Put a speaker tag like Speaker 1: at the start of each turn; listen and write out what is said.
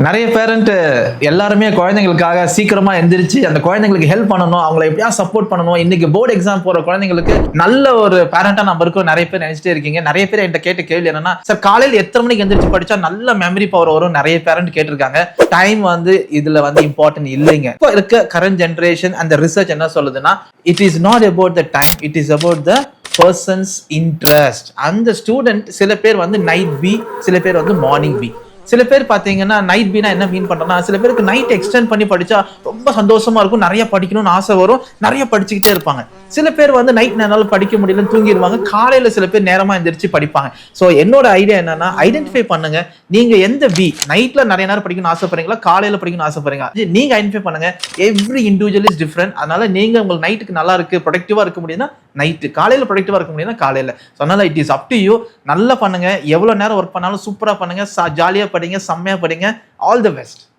Speaker 1: நிறைய பேரண்ட் எல்லாருமே குழந்தைங்களுக்காக சீக்கிரமா எந்திரிச்சு அந்த குழந்தைங்களுக்கு ஹெல்ப் பண்ணணும், அவங்களை எப்படியா சப்போர்ட் பண்ணணும். இன்னைக்கு போர்டு எக்ஸாம் போற குழந்தைங்களுக்கு நல்ல ஒரு பேரண்டா நம்ம இருக்கோம். நிறைய பேர் நினைச்சிட்டே இருக்கீங்க. நிறைய பேர் என்கிட்ட கேட்ட கேள்வி என்னன்னா, சார் காலையில் எத்தனை மணிக்கு எந்திரிச்சு படிச்சா நல்ல மெமரி பவர் வரும்? நிறைய பேரண்ட் கேட்டிருக்காங்க. டைம் இதுல இம்பார்ட்டன்ட் இல்லைங்க. இப்போ இருக்க கரண்ட் ஜெனரேஷன் அந்த ரிசர்ச் என்ன சொல்லுதுன்னா, it is not about the time, it is about the persons interest. அந்த ஸ்டூடெண்ட் சில பேர் நைட் பி, சில பேர் மார்னிங் பி. சில பேர் பாத்தீங்கன்னா நைட் பீனா என்ன மீன் பண்றோம்னா, சில பேருக்கு நைட் எக்ஸ்டெண்ட் பண்ணி படிச்சா ரொம்ப சந்தோஷமா இருக்கும், நிறைய படிக்கணும்னு ஆசை வரும், நிறைய படிச்சுக்கிட்டே இருப்பாங்க. சில பேர் நைட் நேரம் படிக்க முடியலன்னு தூங்கிடுவாங்க, காலையில சில பேர் நேரமா எந்திரிச்சு படிப்பாங்க. ஸோ என்னோட ஐடியா என்னன்னா, ஐடென்டிஃபை பண்ணுங்க நீங்க எந்த பி. நைட்ல நிறைய நேரம் படிக்கணும்னு ஆசைப்படுறீங்களா, காலையில படிக்கணும்னு ஆசைப்படுறீங்களா? நீங்க ஐடென்டிஃபை பண்ணுங்க. Every individual is different. அதனால நீங்க உங்களுக்கு நைட்டுக்கு நல்லா இருக்கு, ப்ரொடக்டிவா இருக்க முடியும்னா நைட்டு, காலையில ப்ரொடக்டிவா இருக்க முடியும்னா காலையில. அதனால it is up to you. நல்லா பண்ணுங்க, எவ்வளவு நேரம் ஒர்க் பண்ணாலும் சூப்பரா பண்ணுங்க, ஜாலியா படிங்க, செம்மையா படிங்க. All the best.